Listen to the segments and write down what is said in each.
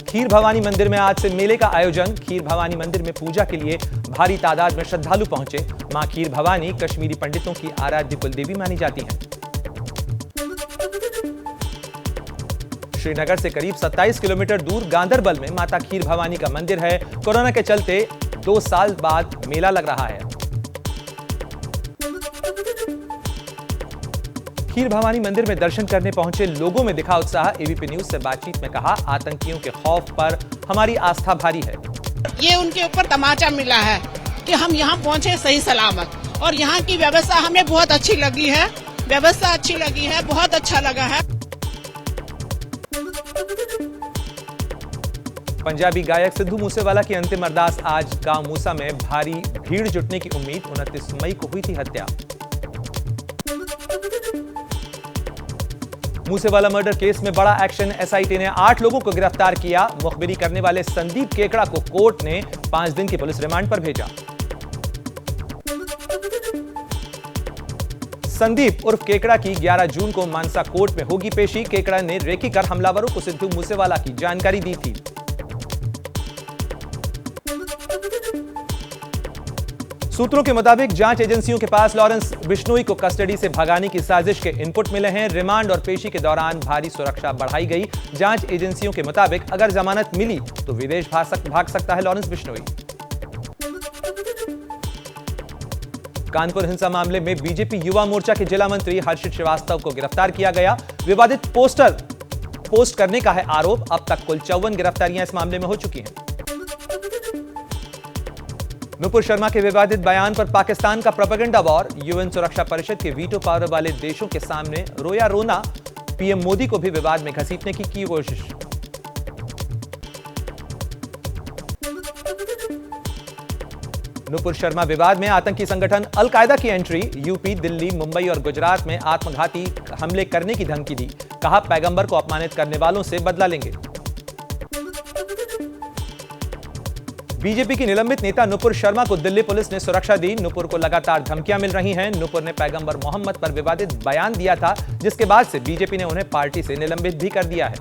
खीर भवानी मंदिर में आज से मेले का आयोजन। खीर भवानी मंदिर में पूजा के लिए भारी तादाद में श्रद्धालु पहुंचे। मां खीर भवानी कश्मीरी पंडितों की आराध्य कुलदेवी मानी जाती हैं। श्रीनगर से करीब 27 किलोमीटर दूर गांदरबल में माता खीर भवानी का मंदिर है। कोरोना के चलते 2 साल बाद मेला लग रहा है। खीर भवानी मंदिर में दर्शन करने पहुंचे लोगों में दिखा उत्साह। एबीपी न्यूज से बातचीत में कहा, आतंकियों के खौफ पर हमारी आस्था भारी है। ये उनके ऊपर तमाचा मिला है कि हम यहाँ पहुंचे सही सलामत, और यहाँ की व्यवस्था हमें बहुत अच्छी लगी है। व्यवस्था अच्छी लगी है, बहुत अच्छा लगा है। पंजाबी गायक सिद्धू मूसेवाला की अंतिम अरदास आज। गांव मूसा में भारी भीड़ जुटने की उम्मीद। 29 मई को हुई थी हत्या। मूसेवाला मर्डर केस में बड़ा एक्शन। एसआईटी ने 8 लोगों को गिरफ्तार किया। मुखबिरी करने वाले संदीप केकड़ा को कोर्ट ने 5 दिन की पुलिस रिमांड पर भेजा। संदीप उर्फ केकड़ा की 11 जून को मानसा कोर्ट में होगी पेशी। केकड़ा ने रेकी कर हमलावरों को सिद्धू मूसेवाला की जानकारी दी थी। सूत्रों के मुताबिक जांच एजेंसियों के पास लॉरेंस बिश्नोई को कस्टडी से भगाने की साजिश के इनपुट मिले हैं। रिमांड और पेशी के दौरान भारी सुरक्षा बढ़ाई गई। जांच एजेंसियों के मुताबिक अगर जमानत मिली तो विदेश भाग सकता है लॉरेंस बिश्नोई। कानपुर हिंसा मामले में बीजेपी युवा मोर्चा के जिला मंत्री हर्षित श्रीवास्तव को गिरफ्तार किया गया। विवादित पोस्ट करने का है आरोप। अब तक कुल 54 गिरफ्तारियां इस मामले में हो चुकी हैं। नुपुर शर्मा के विवादित बयान पर पाकिस्तान का प्रोपेगेंडा वॉर। यूएन सुरक्षा परिषद के वीटो पावर वाले देशों के सामने रोया रोना। पीएम मोदी को भी विवाद में घसीटने की कोशिश। नुपुर शर्मा विवाद में आतंकी संगठन अल-कायदा की एंट्री। यूपी, दिल्ली, मुंबई और गुजरात में आत्मघाती हमले करने की धमकी दी। कहा, पैगंबर को अपमानित करने वालों से बदला लेंगे। बीजेपी की निलंबित नेता नुपुर शर्मा को दिल्ली पुलिस ने सुरक्षा दी। नुपुर को लगातार धमकियां मिल रही हैं। नुपुर ने पैगंबर मोहम्मद पर विवादित बयान दिया था, जिसके बाद से बीजेपी ने उन्हें पार्टी से निलंबित भी कर दिया है।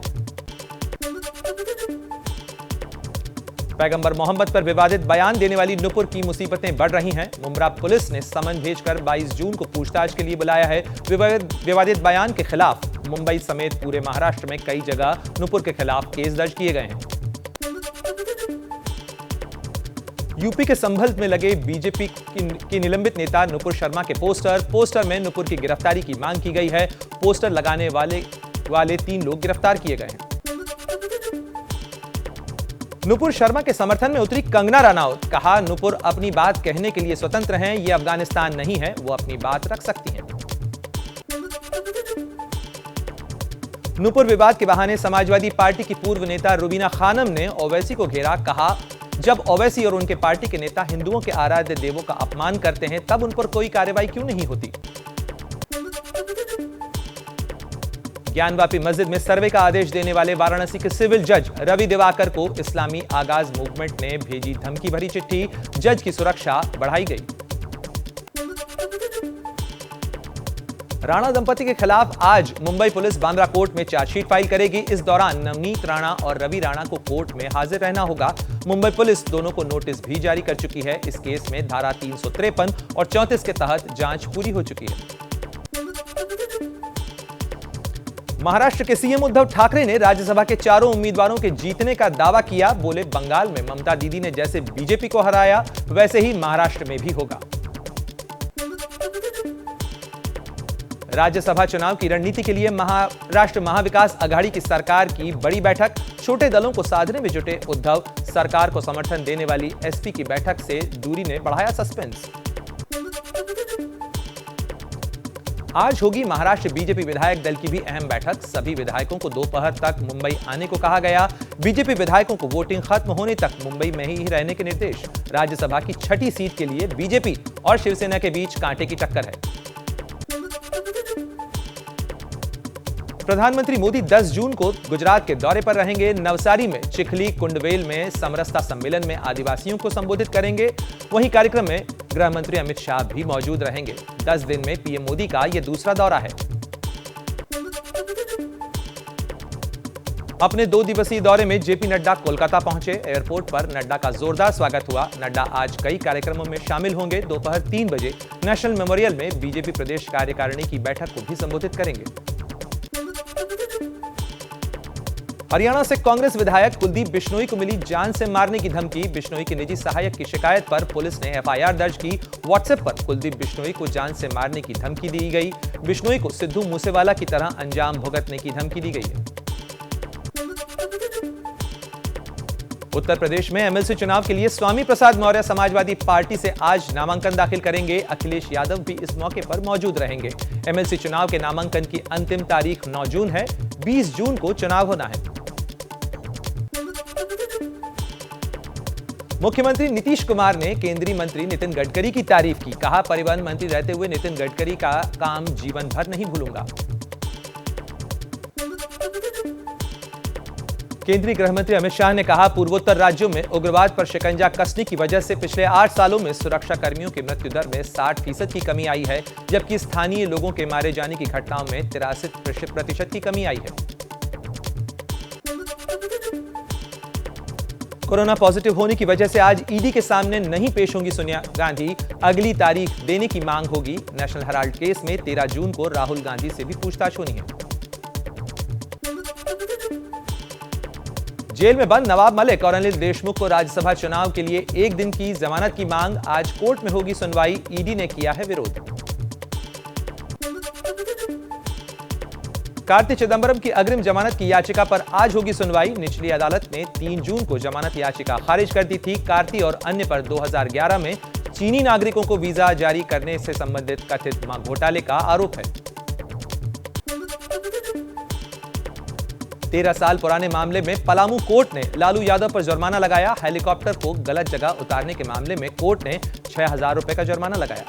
पैगंबर मोहम्मद पर विवादित बयान देने वाली नुपुर की मुसीबतें बढ़ रही हैं। मुंब्रा पुलिस ने समन भेजकर 22 जून को पूछताछ के लिए बुलाया है। विवादित बयान के खिलाफ मुंबई समेत पूरे महाराष्ट्र में कई जगह नुपुर के खिलाफ केस दर्ज किए गए हैं। यूपी के संभल में लगे बीजेपी की निलंबित नेता नुपुर शर्मा के पोस्टर में नुपुर की गिरफ्तारी की मांग की गई है। पोस्टर लगाने वाले 3 लोग गिरफ्तार किए गए हैं। नुपुर शर्मा के समर्थन में उतरी कंगना रनौत। कहा, नुपुर अपनी बात कहने के लिए स्वतंत्र हैं। ये अफगानिस्तान नहीं है, वो अपनी बात रख सकती हैं। नुपुर विवाद के बहाने समाजवादी पार्टी की पूर्व नेता रुबीना खानम ने ओवैसी को घेरा। कहा, जब ओवैसी और उनके पार्टी के नेता हिंदुओं के आराध्य देवों का अपमान करते हैं, तब उन पर कोई कार्रवाई क्यों नहीं होती। ज्ञानवापी मस्जिद में सर्वे का आदेश देने वाले वाराणसी के सिविल जज रवि दिवाकर को इस्लामी आगाज मूवमेंट ने भेजी धमकी भरी चिट्ठी। जज की सुरक्षा बढ़ाई गई। राणा दंपति के खिलाफ आज मुंबई पुलिस बांद्रा कोर्ट में चार्जशीट फाइल करेगी। इस दौरान नवनीत राणा और रवि राणा को कोर्ट में हाजिर रहना होगा। मुंबई पुलिस दोनों को नोटिस भी जारी कर चुकी है। इस केस में धारा 353 और 34 के तहत जांच पूरी हो चुकी है। महाराष्ट्र के सीएम उद्धव ठाकरे ने राज्यसभा के चारों उम्मीदवारों के जीतने का दावा किया। बोले, बंगाल में ममता दीदी ने जैसे बीजेपी को हराया, वैसे ही महाराष्ट्र में भी होगा। राज्यसभा चुनाव की रणनीति के लिए महाराष्ट्र महाविकास अघाड़ी की सरकार की बड़ी बैठक। छोटे दलों को साधने में जुटे उद्धव। सरकार को समर्थन देने वाली एसपी की बैठक से दूरी ने बढ़ाया सस्पेंस। आज होगी महाराष्ट्र बीजेपी विधायक दल की भी अहम बैठक। सभी विधायकों को दोपहर तक मुंबई आने को कहा गया। बीजेपी विधायकों को वोटिंग खत्म होने तक मुंबई में ही रहने के निर्देश। राज्यसभा की 6ठी सीट के लिए बीजेपी और शिवसेना के बीच कांटे की टक्कर है। प्रधानमंत्री मोदी 10 जून को गुजरात के दौरे पर रहेंगे। नवसारी में चिखली कुंडवेल में समरसता सम्मेलन में आदिवासियों को संबोधित करेंगे। वहीं कार्यक्रम में गृह मंत्री अमित शाह भी मौजूद रहेंगे। 10 दिन में पीएम मोदी का यह दूसरा दौरा है। अपने 2 दिवसीय दौरे में जेपी नड्डा कोलकाता पहुंचे। एयरपोर्ट पर नड्डा का जोरदार स्वागत हुआ। नड्डा आज कई कार्यक्रमों में शामिल होंगे। दोपहर 3 बजे नेशनल मेमोरियल में बीजेपी प्रदेश कार्यकारिणी की बैठक को भी संबोधित करेंगे। हरियाणा से कांग्रेस विधायक कुलदीप बिश्नोई को मिली जान से मारने की धमकी। बिश्नोई के निजी सहायक की शिकायत पर पुलिस ने एफआईआर दर्ज की। व्हाट्सएप पर कुलदीप बिश्नोई को जान से मारने की धमकी दी गई। बिश्नोई को सिद्धू मूसेवाला की तरह अंजाम भुगतने की धमकी दी गई है। उत्तर प्रदेश में एमएलसी चुनाव के लिए स्वामी प्रसाद मौर्य समाजवादी पार्टी से आज नामांकन दाखिल करेंगे। अखिलेश यादव भी इस मौके पर मौजूद रहेंगे। एमएलसी चुनाव के नामांकन की अंतिम तारीख 9 जून है। 20 जून को चुनाव होना है। मुख्यमंत्री नीतीश कुमार ने केंद्रीय मंत्री नितिन गडकरी की तारीफ की। कहा, परिवहन मंत्री रहते हुए नितिन गडकरी का काम जीवन भर नहीं भूलूंगा। केंद्रीय गृह मंत्री अमित शाह ने कहा, पूर्वोत्तर राज्यों में उग्रवाद पर शिकंजा कसने की वजह से पिछले 8 सालों में सुरक्षा कर्मियों की मृत्यु दर में 60% की कमी आई है, जबकि स्थानीय लोगों के मारे जाने की घटनाओं में 83% की कमी आई है। कोरोना पॉजिटिव होने की वजह से आज ईडी के सामने नहीं पेश होंगी सोनिया गांधी। अगली तारीख देने की मांग होगी। नेशनल हेराल्ड केस में 13 जून को राहुल गांधी से भी पूछताछ होनी है। जेल में बंद नवाब मलिक और अनिल देशमुख को राज्यसभा चुनाव के लिए 1 दिन की जमानत की मांग। आज कोर्ट में होगी सुनवाई। ईडी ने किया है विरोध। कार्ति चिदंबरम की अग्रिम जमानत की याचिका पर आज होगी सुनवाई। निचली अदालत ने 3 जून को जमानत याचिका खारिज कर दी थी। कार्ति और अन्य पर 2011 में चीनी नागरिकों को वीजा जारी करने से संबंधित कथित घोटाले का आरोप है। 13 साल पुराने मामले में पलामू कोर्ट ने लालू यादव पर जुर्माना लगाया। हेलीकॉप्टर को गलत जगह उतारने के मामले में कोर्ट ने 6,000 रुपए का जुर्माना लगाया।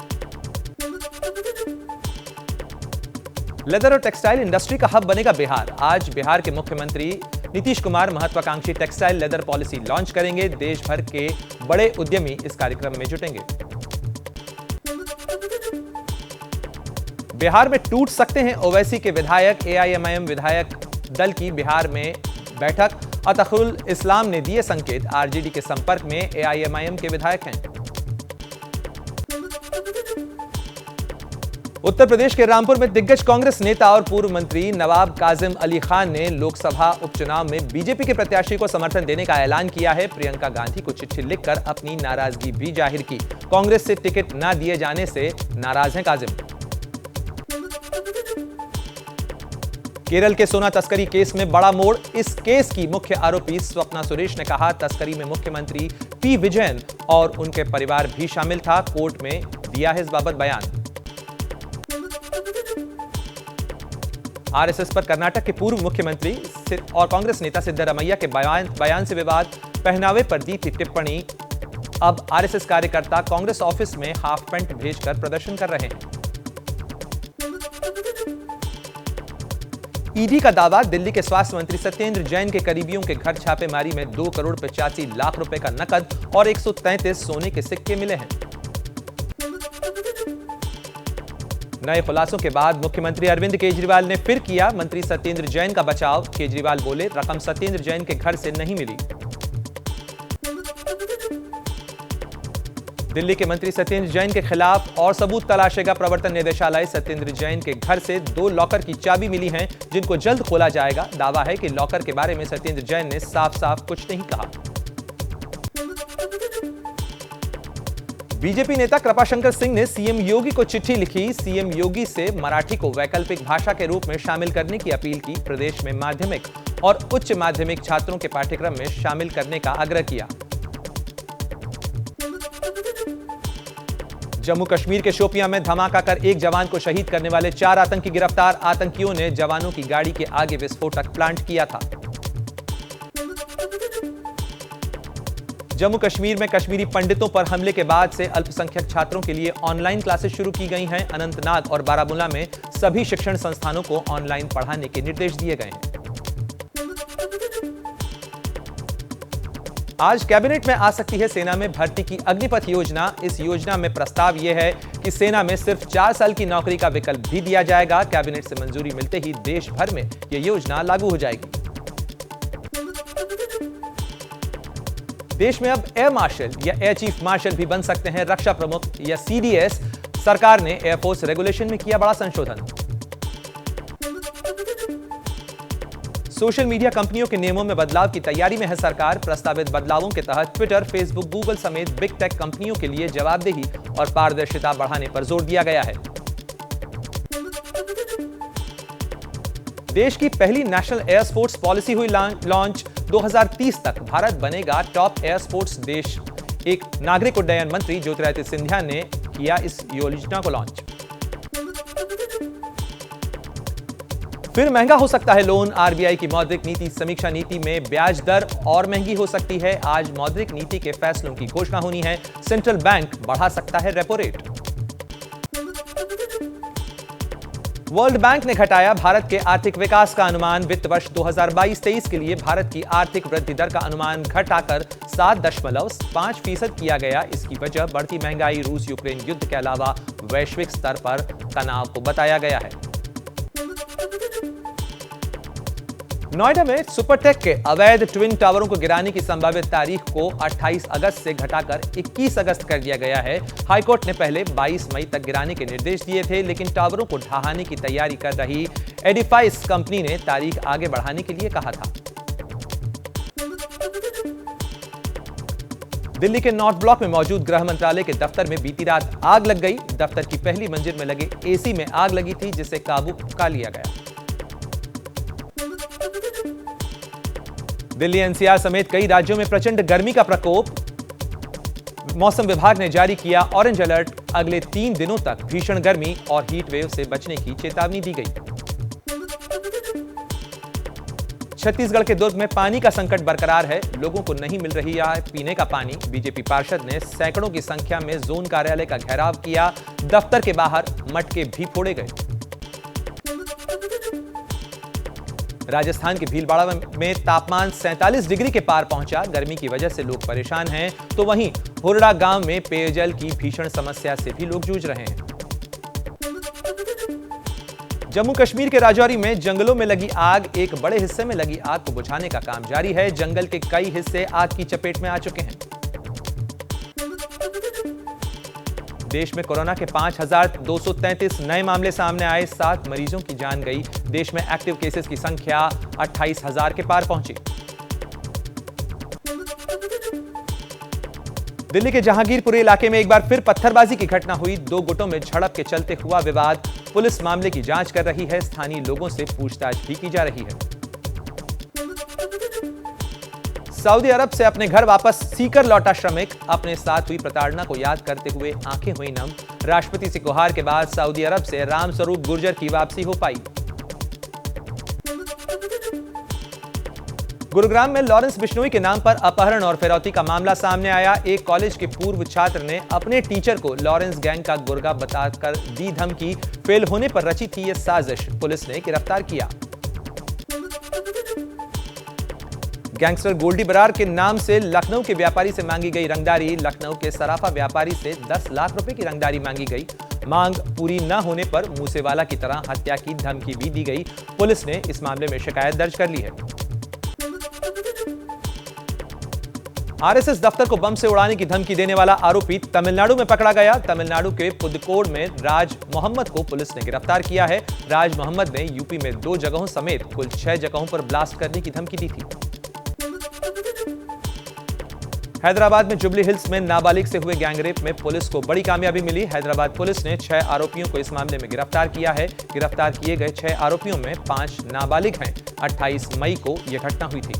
लेदर और टेक्सटाइल इंडस्ट्री का हब बनेगा बिहार। आज बिहार के मुख्यमंत्री नीतीश कुमार महत्वाकांक्षी टेक्सटाइल लेदर पॉलिसी लॉन्च करेंगे। देश भर के बड़े उद्यमी इस कार्यक्रम में जुटेंगे। बिहार में टूट सकते हैं ओवैसी के विधायक। एआईएमआईएम विधायक दल की बिहार में बैठक। अतहुल इस्लाम ने दिए संकेत। आरजेडी के संपर्क में एआईएमआईएम के विधायक हैं। उत्तर प्रदेश के रामपुर में दिग्गज कांग्रेस नेता और पूर्व मंत्री नवाब काजिम अली खान ने लोकसभा उपचुनाव में बीजेपी के प्रत्याशी को समर्थन देने का ऐलान किया है। प्रियंका गांधी को चिट्ठी लिखकर अपनी नाराजगी भी जाहिर की। कांग्रेस से टिकट न दिए जाने से नाराज हैं काजिम। केरल के सोना तस्करी केस में बड़ा मोड़। इस केस की मुख्य आरोपी स्वप्ना सुरेश ने कहा, तस्करी में मुख्यमंत्री पी विजयन और उनके परिवार भी शामिल था। कोर्ट में दिया है इस बाबत बयान। आरएसएस पर कर्नाटक के पूर्व मुख्यमंत्री और कांग्रेस नेता सिद्धरामैया के बयान से विवाद। पहनावे पर दी थी टिप्पणी। अब आरएसएस कार्यकर्ता कांग्रेस ऑफिस में हाफ पैंट भेजकर प्रदर्शन कर रहे हैं। ईडी का दावा, दिल्ली के स्वास्थ्य मंत्री सत्येंद्र जैन के करीबियों के घर छापेमारी में 2 करोड़ 85 लाख रुपए का नकद और 133 सोने के सिक्के मिले हैं। नए खुलासों के बाद मुख्यमंत्री अरविंद केजरीवाल ने फिर किया मंत्री सत्येंद्र जैन का बचाव। केजरीवाल बोले, रकम सत्येंद्र जैन के घर से नहीं मिली। दिल्ली के मंत्री सत्येंद्र जैन के खिलाफ और सबूत तलाशेगा प्रवर्तन निदेशालय। सत्येंद्र जैन के घर से 2 लॉकर की चाबी मिली है, जिनको जल्द खोला जाएगा। दावा है कि लॉकर के बारे में सत्येंद्र जैन ने साफ-साफ कुछ नहीं कहा। बीजेपी नेता कृपाशंकर सिंह ने सीएम योगी को चिट्ठी लिखी। सीएम योगी से मराठी को वैकल्पिक भाषा के रूप में शामिल करने की अपील की। प्रदेश में माध्यमिक और उच्च माध्यमिक छात्रों के पाठ्यक्रम में शामिल करने का आग्रह किया। जम्मू कश्मीर के शोपियां में धमाका कर एक जवान को शहीद करने वाले 4 आतंकी गिरफ्तार। आतंकियों ने जवानों की गाड़ी के आगे विस्फोटक प्लांट किया था। जम्मू कश्मीर में कश्मीरी पंडितों पर हमले के बाद से अल्पसंख्यक छात्रों के लिए ऑनलाइन क्लासेस शुरू की गई हैं। अनंतनाग और बारामूला में सभी शिक्षण संस्थानों को ऑनलाइन पढ़ाने के निर्देश दिए गए हैं। आज कैबिनेट में आ सकती है सेना में भर्ती की अग्निपथ योजना। इस योजना में प्रस्ताव यह है कि सेना में सिर्फ 4 साल की नौकरी का विकल्प भी दिया जाएगा। कैबिनेट से मंजूरी मिलते ही देश भर में यह योजना लागू हो जाएगी। देश में अब एयर मार्शल या एयर चीफ मार्शल भी बन सकते हैं रक्षा प्रमुख या सीडीएस। सरकार ने एयरफोर्स रेगुलेशन में किया बड़ा संशोधन। सोशल मीडिया कंपनियों के नियमों में बदलाव की तैयारी में है सरकार। प्रस्तावित बदलावों के तहत ट्विटर, फेसबुक, गूगल समेत बिग टेक कंपनियों के लिए जवाबदेही और पारदर्शिता बढ़ाने पर जोर दिया गया है। देश की पहली नेशनल एयर स्पोर्ट्स पॉलिसी हुई लॉन्च। 2030 तक भारत बनेगा टॉप एयर स्पोर्ट्स देश। एक नागरिक उड्डयन मंत्री ज्योतिरादित्य सिंधिया ने किया इस योजना को लॉन्च। फिर महंगा हो सकता है लोन। आरबीआई की मौद्रिक नीति समीक्षा नीति में ब्याज दर और महंगी हो सकती है। आज मौद्रिक नीति के फैसलों की घोषणा होनी है। सेंट्रल बैंक बढ़ा सकता है रेपो रेट। वर्ल्ड बैंक ने घटाया भारत के आर्थिक विकास का अनुमान। वित्त वर्ष 2022-23 के लिए भारत की आर्थिक वृद्धि दर का अनुमान घटाकर 7.5% किया गया। इसकी वजह बढ़ती महंगाई, रूस यूक्रेन युद्ध के अलावा वैश्विक स्तर पर तनाव को बताया गया है। नोएडा में सुपरटेक के अवैध ट्विन टावरों को गिराने की संभावित तारीख को 28 अगस्त से घटाकर 21 अगस्त कर दिया गया है। हाईकोर्ट ने पहले 22 मई तक गिराने के निर्देश दिए थे, लेकिन टावरों को ढहाने की तैयारी कर रही एडिफाइस कंपनी ने तारीख आगे बढ़ाने के लिए कहा था। दिल्ली के नॉर्थ ब्लॉक में मौजूद गृह मंत्रालय के दफ्तर में बीती रात आग लग गई। दफ्तर की पहली मंजिल में लगे एसी में आग लगी थी, जिसे काबू पा लिया गया। दिल्ली एनसीआर समेत कई राज्यों में प्रचंड गर्मी का प्रकोप। मौसम विभाग ने जारी किया ऑरेंज अलर्ट। अगले 3 दिनों तक भीषण गर्मी और हीट वेव से बचने की चेतावनी दी गई। छत्तीसगढ़ के दुर्ग में पानी का संकट बरकरार है। लोगों को नहीं मिल रही है पीने का पानी। बीजेपी पार्षद ने सैकड़ों की संख्या में जोन कार्यालय का घेराव किया। दफ्तर के बाहर मटके भी फोड़े गए। राजस्थान के भीलवाड़ा में तापमान 47 डिग्री के पार पहुंचा। गर्मी की वजह से लोग परेशान हैं, तो वहीं हुरडा गांव में पेयजल की भीषण समस्या से भी लोग जूझ रहे हैं। जम्मू कश्मीर के राजौरी में जंगलों में लगी आग। एक बड़े हिस्से में लगी आग को बुझाने का काम जारी है। जंगल के कई हिस्से आग की चपेट में आ चुके हैं। देश में कोरोना के 5,233 नए मामले सामने आए। 7 मरीजों की जान गई। देश में एक्टिव केसेस की संख्या 28,000 के पार पहुंची। दिल्ली के जहांगीरपुरी इलाके में एक बार फिर पत्थरबाजी की घटना हुई। 2 गुटों में झड़प के चलते हुआ विवाद। पुलिस मामले की जांच कर रही है। स्थानीय लोगों से पूछताछ भी की जा रही है। सऊदी अरब से अपने घर वापस सीकर लौटा श्रमिक। अपने साथ हुई प्रताड़ना को याद करते हुए आंखें हुई नम। राष्ट्रपति से गुहार के बाद सऊदी अरब से रामस्वरूप गुर्जर की वापसी हो पाई। गुरुग्राम में लॉरेंस बिश्नोई के नाम पर अपहरण और फिरौती का मामला सामने आया। एक कॉलेज के पूर्व छात्र ने अपने टीचर को लॉरेंस गैंग का गुर्गा बताकर दी धमकी। फेल होने पर रची थी यह साजिश। पुलिस ने गिरफ्तार किया। गैंगस्टर गोल्डी बरार के नाम से लखनऊ के व्यापारी से मांगी गई रंगदारी। लखनऊ के सराफा व्यापारी से 10 लाख रुपए की रंगदारी मांगी गई। मांग पूरी न होने पर मूसेवाला की तरह हत्या की धमकी भी दी गई। पुलिस ने इस मामले में शिकायत दर्ज कर ली है। आरएसएस दफ्तर को बम से उड़ाने की धमकी देने वाला आरोपी तमिलनाडु में पकड़ा गया। तमिलनाडु के पुदुकोड में राज मोहम्मद को पुलिस ने गिरफ्तार किया है। राज मोहम्मद ने यूपी में 2 जगहों समेत कुल 6 जगहों पर ब्लास्ट करने की धमकी दी थी। हैदराबाद में जुबली हिल्स में नाबालिग से हुए गैंगरेप में पुलिस को बड़ी कामयाबी मिली। हैदराबाद पुलिस ने 6 आरोपियों को इस मामले में गिरफ्तार किया है। गिरफ्तार किए गए 6 आरोपियों में 5 नाबालिग हैं। 28 मई को यह घटना हुई थी।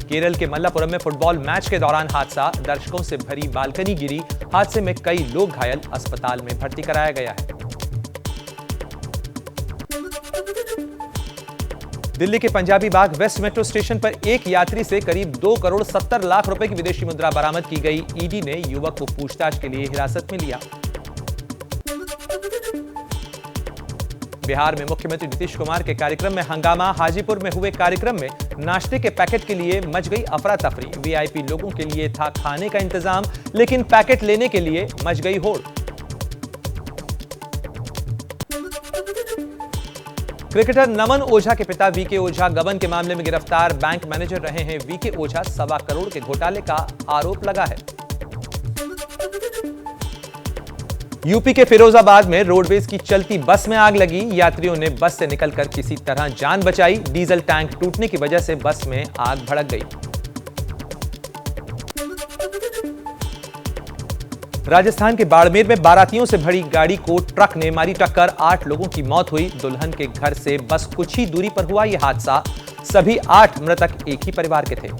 केरल के मल्लापुरम में फुटबॉल मैच के दौरान हादसा। दर्शकों से भरी बालकनी गिरी। हादसे में कई लोग घायल। अस्पताल में भर्ती कराया गया है। दिल्ली के पंजाबी बाग वेस्ट मेट्रो स्टेशन पर एक यात्री से करीब 2 करोड़ 70 लाख रुपए की विदेशी मुद्रा बरामद की गई। ईडी ने युवक को पूछताछ के लिए हिरासत में लिया। बिहार में मुख्यमंत्री नीतीश कुमार के कार्यक्रम में हंगामा। हाजीपुर में हुए कार्यक्रम में नाश्ते के पैकेट के लिए मच गई अफरा तफरी। वीआईपी लोगों के लिए था खाने का इंतजाम, लेकिन पैकेट लेने के लिए मच गई होड़। क्रिकेटर नमन ओझा के पिता वीके ओझा गबन के मामले में गिरफ्तार। बैंक मैनेजर रहे हैं वीके ओझा। 1.25 करोड़ के घोटाले का आरोप लगा है। यूपी के फिरोजाबाद में रोडवेज की चलती बस में आग लगी। यात्रियों ने बस से निकलकर किसी तरह जान बचाई। डीजल टैंक टूटने की वजह से बस में आग भड़क गई। राजस्थान के बाड़मेर में बारातियों से भरी गाड़ी को ट्रक ने मारी टक्कर। 8 लोगों की मौत हुई। दुल्हन के घर से बस कुछ ही दूरी पर हुआ यह हादसा। सभी 8 मृतक एक ही परिवार के थे।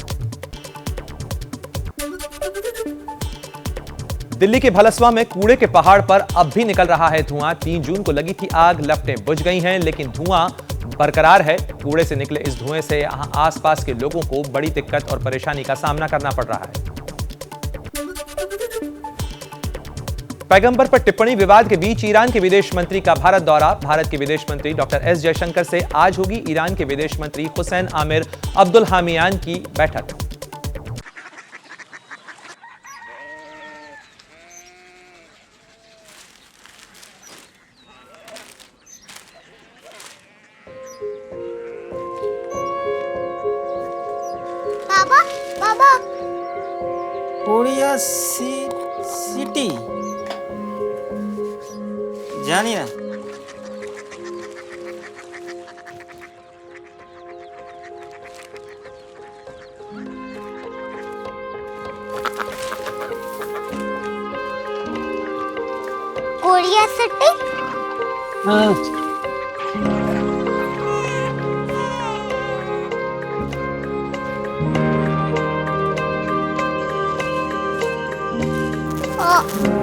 दिल्ली के भलसवा में कूड़े के पहाड़ पर अब भी निकल रहा है धुआं। 3 जून को लगी थी आग, लपटें बुझ गई हैं, लेकिन धुआं बरकरार है। कूड़े से निकले इस धुएं से आसपास के लोगों को बड़ी दिक्कत और परेशानी का सामना करना पड़ रहा है। पैगंबर पर टिप्पणी विवाद के बीच ईरान के विदेश मंत्री का भारत दौरा। भारत के विदेश मंत्री डॉक्टर एस जयशंकर से आज होगी ईरान के विदेश मंत्री हुसैन आमिर अब्दुल्लाहियान की बैठक। बाबा कोरिया सिटी जानी ना। कोरिया सिटी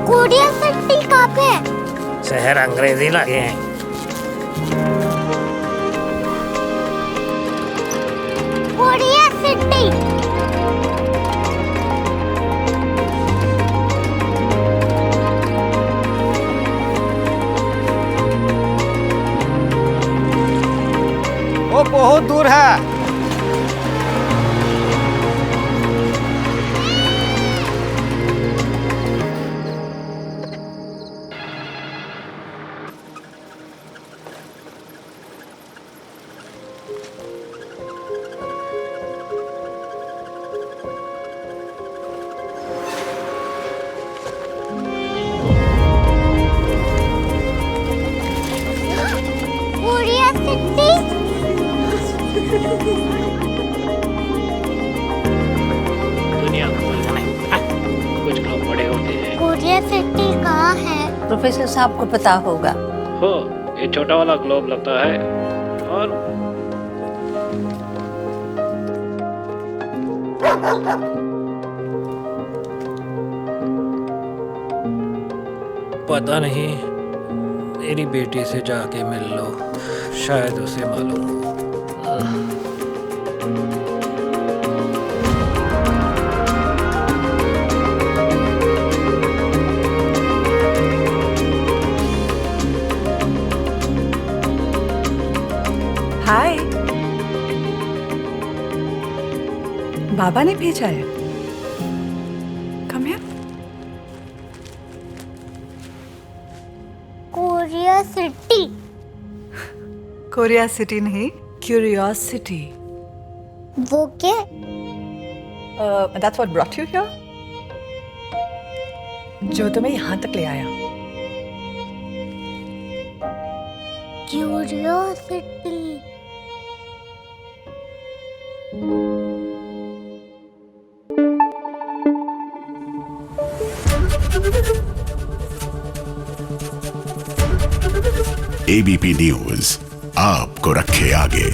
कोरिया सिटी कहाँ पे है? शहर अंग्रेजी लगे हैं। कोरिया सिटी वो बहुत दूर है। कोरिया सिटी दुनिया कुछ लोग बड़े होते हैं। कोरिया सिटी कहाँ है? प्रोफेसर साहब को पता होगा। हो ये छोटा वाला ग्लोब लगता है और पता नहीं, मेरी बेटी से जाके मिल लो, शायद उसे मालूम हो। हाय, बाबा ने भेजा है। Come here. Korea city Korea city नहीं, क्यूरियोसिटी। वो क्या? That's what brought you here? जो तुम्हें यहाँ तक ले आया। क्यूरियोसिटी एबीपी न्यूज आपको रखे आगे।